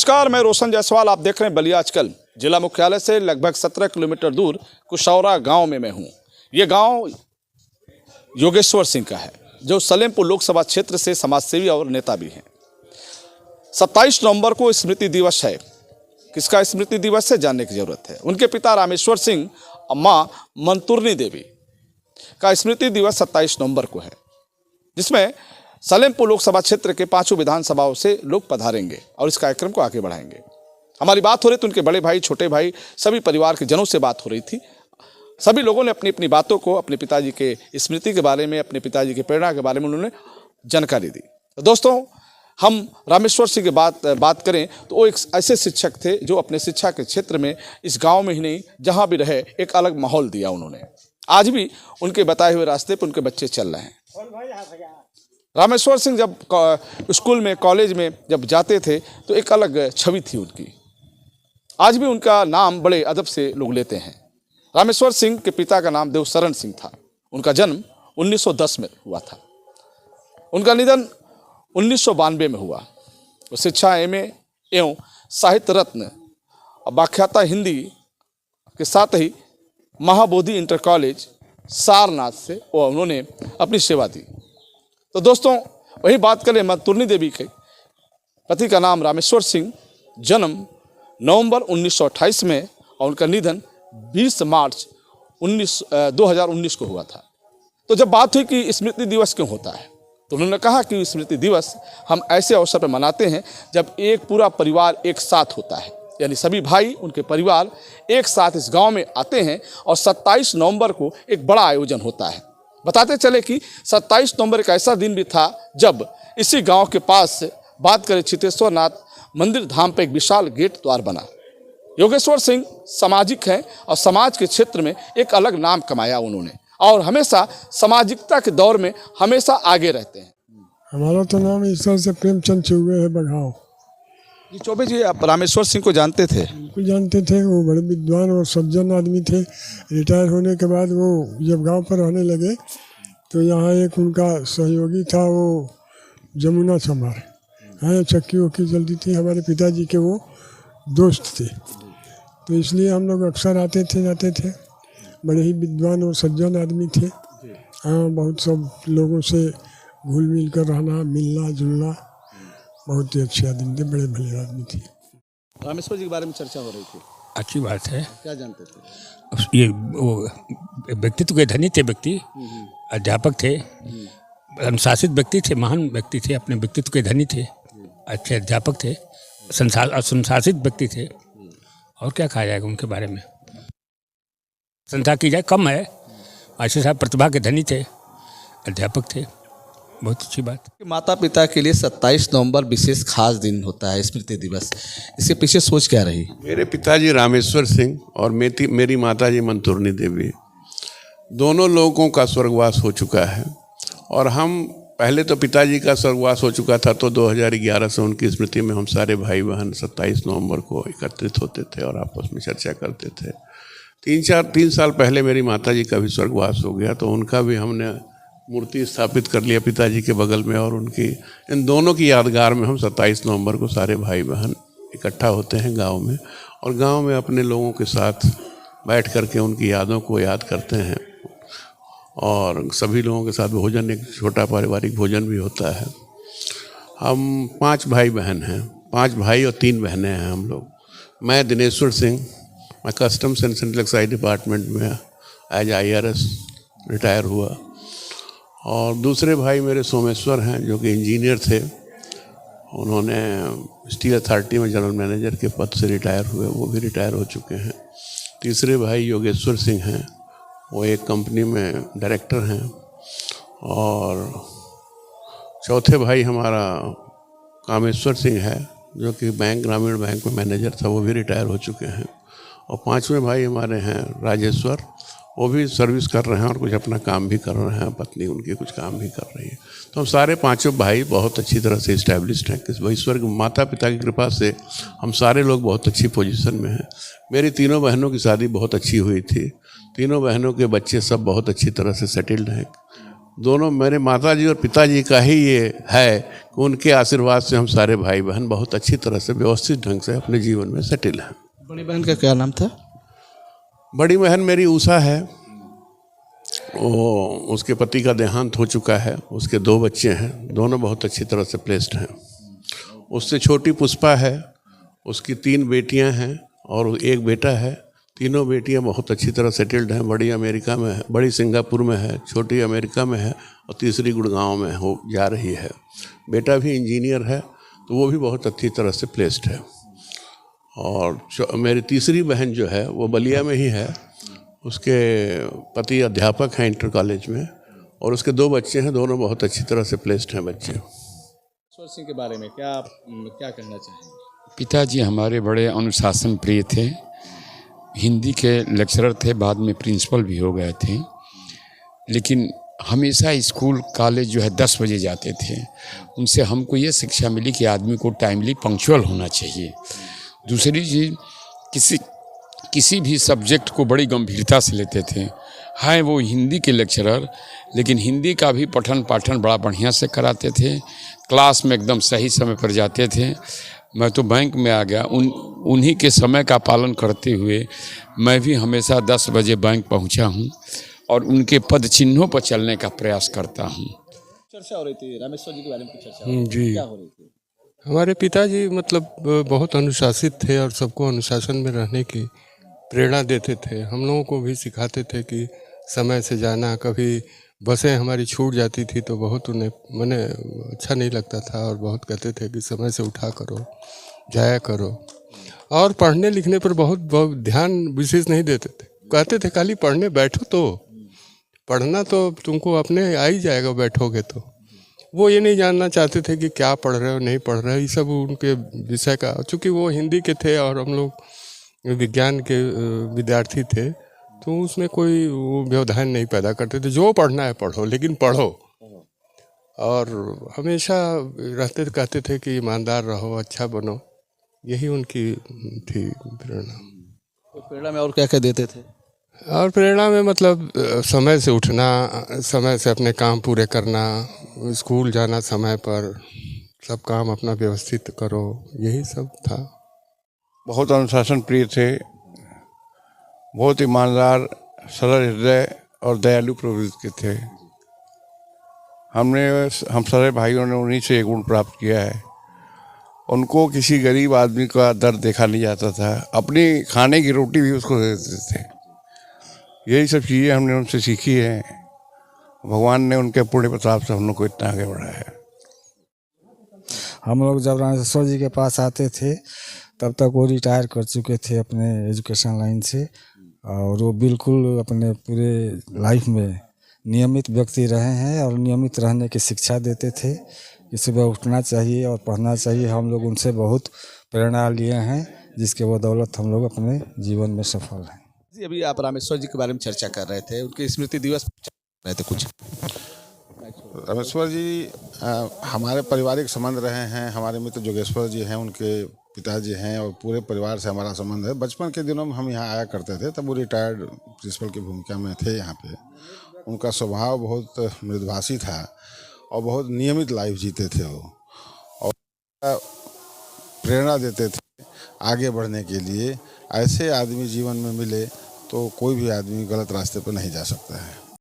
नमस्कार, मैं रोशन जायसवाल। आप देख रहे हैं बलिया आजकल। जिला मुख्यालय से लगभग 17 किलोमीटर दूर कुशौरा गांव में मैं हूं। ये गांव योगेश्वर सिंह का है, जो सलेमपुर लोकसभा क्षेत्र से समाजसेवी और नेता भी हैं। 27 नवंबर को स्मृति दिवस है। किसका स्मृति दिवस है, जानने की जरूरत है। उनके पिता रामेश्वर सिंह और माँ मंतुरनी देवी का स्मृति दिवस 27 नवंबर को है, जिसमें सलेमपुर लोकसभा क्षेत्र के 5 विधानसभाओं से लोग पधारेंगे और इस कार्यक्रम को आगे बढ़ाएंगे। हमारी बात हो रही थी उनके बड़े भाई, छोटे भाई, सभी परिवार के जनों से बात हो रही थी। सभी लोगों ने अपनी अपनी बातों को अपने पिताजी के स्मृति के बारे में, अपने पिताजी की प्रेरणा के बारे में उन्होंने जानकारी दी। तो दोस्तों, हम रामेश्वर सिंह की बात करें तो वो एक ऐसे शिक्षक थे जो अपने शिक्षा के क्षेत्र में इस गांव में ही नहीं, जहां भी रहे, एक अलग माहौल दिया उन्होंने। आज भी उनके बताए हुए रास्ते पर उनके बच्चे चल रहे हैं। रामेश्वर सिंह जब स्कूल में, कॉलेज में जब जाते थे तो एक अलग छवि थी उनकी। आज भी उनका नाम बड़े अदब से लोग लेते हैं। रामेश्वर सिंह के पिता का नाम देवशरण सिंह था। उनका जन्म 1910 में हुआ था। उनका निधन 1992 में हुआ। वो शिक्षा MA एवं साहित्य रत्न और व्याख्याता हिंदी के साथ ही महाबोधि इंटर कॉलेज सारनाथ से उन्होंने अपनी सेवा दी। तो दोस्तों, वही बात करें मंतुरनी देवी के पति का नाम रामेश्वर सिंह, जन्म नवंबर 1928 में और उनका निधन 20 मार्च 2019 को हुआ था। तो जब बात हुई कि स्मृति दिवस क्यों होता है, तो उन्होंने कहा कि स्मृति दिवस हम ऐसे अवसर पर मनाते हैं जब एक पूरा परिवार एक साथ होता है, यानी सभी भाई, उनके परिवार एक साथ इस गांव में आते हैं और 27 नवंबर को एक बड़ा आयोजन होता है। बताते चले कि 27 नवंबर एक ऐसा दिन भी था जब इसी गांव के पास बात करें चितेश्वर नाथ मंदिर धाम पर एक विशाल गेट द्वार बना। योगेश्वर सिंह सामाजिक हैं और समाज के क्षेत्र में एक अलग नाम कमाया उन्होंने, और हमेशा सामाजिकता के दौर में हमेशा आगे रहते हैं। हमारा तो नाम ईश्वर से प्रेमचंद चौबे है, बघाओ। जी चौबे जी, आप रामेश्वर सिंह को जानते थे? बिल्कुल जानते थे। वो बड़े विद्वान और सज्जन आदमी थे। रिटायर होने के बाद वो जब गांव पर रहने लगे तो यहाँ एक उनका सहयोगी था, वो जमुना चमार हैं, चक्की वक्की चलती थी। हमारे पिताजी के वो दोस्त थे, तो इसलिए हम लोग अक्सर आते थे, जाते थे। बड़े ही विद्वान और सज्जन आदमी थे। हाँ, बहुत सब लोगों से घुल मिल कर रहना, मिलना जुलना, बहुत ही अच्छे आदमी थे, बड़े भले आदमी थे। रामेश्वर जी के बारे में चर्चा हो रही थी। अच्छी बात है। क्या जानते थे? ये वो व्यक्तित्व के धनी थे, व्यक्ति अध्यापक थे, अनुशासित व्यक्ति थे, महान व्यक्ति थे, अपने व्यक्तित्व के धनी थे, अच्छे अध्यापक थे, अनुशासित व्यक्ति थे। और क्या कहा जाएगा उनके बारे में, संख्या की जाए कम है। मास्टर साहब प्रतिभा के धनी थे, अध्यापक थे, बहुत अच्छी बात। माता पिता के लिए 27 नवंबर विशेष खास दिन होता है, स्मृति दिवस। इसके पीछे सोच क्या रही? मेरे पिताजी रामेश्वर सिंह और मेरी माताजी मंतुरनी देवी, दोनों लोगों का स्वर्गवास हो चुका है। और हम पहले तो पिताजी का स्वर्गवास हो चुका था, तो 2011 से उनकी स्मृति में हम सारे भाई बहन 27 नवंबर को एकत्रित होते थे और आपस में चर्चा करते थे। 3 साल पहले मेरी माताजी का भी स्वर्गवास हो गया, तो उनका भी हमने मूर्ति स्थापित कर लिया पिताजी के बगल में, और उनकी इन दोनों की यादगार में हम 27 नवंबर को सारे भाई बहन इकट्ठा होते हैं गांव में, और गांव में अपने लोगों के साथ बैठ कर के उनकी यादों को याद करते हैं। और सभी लोगों के साथ भोजन, एक छोटा पारिवारिक भोजन भी होता है। हम 5 भाई बहन हैं, 5 भाई और 3 बहनें हैं हम लोग। मैं दिनेश्वर सिंह, मैं customs and central excise department में एज IRS रिटायर हुआ। और दूसरे भाई मेरे सोमेश्वर हैं, जो कि इंजीनियर थे। उन्होंने स्टील अथॉरिटी में जनरल मैनेजर के पद से रिटायर हुए, वो भी रिटायर हो चुके हैं। तीसरे भाई योगेश्वर सिंह हैं, वो एक कंपनी में डायरेक्टर हैं। और चौथे भाई हमारा कामेश्वर सिंह है, जो कि ग्रामीण बैंक में मैनेजर था, वो भी रिटायर हो चुके हैं। और 5वें भाई हमारे हैं राजेश्वर, वो भी सर्विस कर रहे हैं और कुछ अपना काम भी कर रहे हैं, पत्नी उनकी कुछ काम भी कर रही है। तो हम सारे 5 भाई बहुत अच्छी तरह से इस्टेब्लिश्ड हैं। किस ईश्वर माता पिता की कृपा से हम सारे लोग बहुत अच्छी पोजीशन में हैं। मेरी 3 बहनों की शादी बहुत अच्छी हुई थी। 3 बहनों के बच्चे सब बहुत अच्छी तरह से सेटल्ड हैं। दोनों मेरे माताजी और पिताजी का ही ये है कि उनके आशीर्वाद से हम सारे भाई बहन बहुत अच्छी तरह से व्यवस्थित ढंग से अपने जीवन में सेटिल हैं। बड़ी बहन का क्या नाम था? बड़ी बहन मेरी उषा है, वो उसके पति का देहांत हो चुका है, उसके 2 बच्चे हैं, दोनों बहुत अच्छी तरह से प्लेस्ड हैं। उससे छोटी पुष्पा है, उसकी 3 बेटियां हैं और 1 बेटा है। तीनों बेटियां बहुत अच्छी तरह सेटल्ड हैं। बड़ी अमेरिका में है, बड़ी सिंगापुर में है, छोटी अमेरिका में है और तीसरी गुड़गांव में हो जा रही है। बेटा भी इंजीनियर है, तो वो भी बहुत अच्छी तरह से प्लेस्ड है। और मेरी तीसरी बहन जो है वो बलिया में ही है, उसके पति अध्यापक हैं इंटर कॉलेज में और उसके 2 बच्चे हैं, दोनों बहुत अच्छी तरह से प्लेस्ड हैं बच्चे। ईश्वर सिंह के बारे में क्या कहना चाहेंगे? पिताजी हमारे बड़े अनुशासन प्रिय थे, हिंदी के लेक्चरर थे, बाद में प्रिंसिपल भी हो गए थे। लेकिन हमेशा स्कूल कॉलेज जो है 10 बजे जाते थे। उनसे हमको ये शिक्षा मिली कि आदमी को टाइमली पंक्चुअल होना चाहिए। दूसरी चीज़, किसी भी सब्जेक्ट को बड़ी गंभीरता से लेते थे। हैं वो हिंदी के लेक्चरर, लेकिन हिंदी का भी पठन पाठन बड़ा बढ़िया से कराते थे। क्लास में एकदम सही समय पर जाते थे। मैं तो बैंक में आ गया, उन्हीं के समय का पालन करते हुए मैं भी हमेशा 10 बजे बैंक पहुंचा हूं और उनके पद चिन्हों पर चलने का प्रयास करता हूं। चर्चा हो रही थी रामेश्वर जी के बारे में, कुछ चर्चा हो रही थी। जी, क्या हो रही थी? हमारे पिताजी मतलब बहुत अनुशासित थे और सबको अनुशासन में रहने की प्रेरणा देते थे। हम लोगों को भी सिखाते थे कि समय से जाना। कभी बसें हमारी छूट जाती थी तो बहुत उन्हें मने अच्छा नहीं लगता था और बहुत कहते थे कि समय से उठा करो, जाया करो। और पढ़ने लिखने पर बहुत ध्यान विशेष नहीं देते थे। कहते थे खाली पढ़ने बैठो, तो पढ़ना तो तुमको अपने आ ही जाएगा बैठोगे तो। वो ये नहीं जानना चाहते थे कि क्या पढ़ रहे हो नहीं पढ़ रहे हो, ये सब उनके विषय का। चूँकि वो हिंदी के थे और हम लोग विज्ञान के विद्यार्थी थे, तो उसमें कोई वो व्यवधान नहीं पैदा करते थे। जो पढ़ना है पढ़ो, लेकिन पढ़ो। और हमेशा रहते कहते थे कि ईमानदार रहो, अच्छा बनो। यही उनकी थी प्रेरणा। तो प्रेरणा में और क्या क्या देते थे? और प्रेरणा में मतलब समय से उठना, समय से अपने काम पूरे करना, स्कूल जाना समय पर, सब काम अपना व्यवस्थित करो, यही सब था। बहुत अनुशासन प्रिय थे, बहुत ईमानदार, सरल हृदय और दयालु प्रवृत्ति के थे। हम सारे भाइयों ने उन्हीं से ये गुण प्राप्त किया है। उनको किसी गरीब आदमी का दर्द देखा नहीं जाता था, अपनी खाने की रोटी भी उसको दे देते थे। यही सब चीज़ें हमने उनसे सीखी हैं। भगवान ने उनके पुण्य प्रताप से हम लोग को इतना आगे बढ़ाया है। हम लोग जब रामेश्वर जी के पास आते थे तब तक वो रिटायर कर चुके थे अपने एजुकेशन लाइन से, और वो बिल्कुल अपने पूरे लाइफ में नियमित व्यक्ति रहे हैं और नियमित रहने की शिक्षा देते थे कि सुबह उठना चाहिए और पढ़ना चाहिए। हम लोग उनसे बहुत प्रेरणा लिए हैं, जिसके बदौलत हम लोग अपने जीवन में सफल हैं। जी, अभी आप रामेश्वर जी के बारे में चर्चा कर रहे थे, उनके स्मृति दिवस रहे थे कुछ। रामेश्वर जी हमारे पारिवारिक संबंध रहे हैं। हमारे मित्र जोगेश्वर जी हैं, उनके पिताजी हैं और पूरे परिवार से हमारा संबंध है। बचपन के दिनों में हम यहाँ आया करते थे, तब वो रिटायर्ड प्रिंसिपल की भूमिका में थे यहाँ पे। उनका स्वभाव बहुत मृदुभाषी था और बहुत नियमित लाइफ जीते थे वो, और प्रेरणा देते थे आगे बढ़ने के लिए। ऐसे आदमी जीवन में मिले तो कोई भी आदमी गलत रास्ते पर नहीं जा सकता है।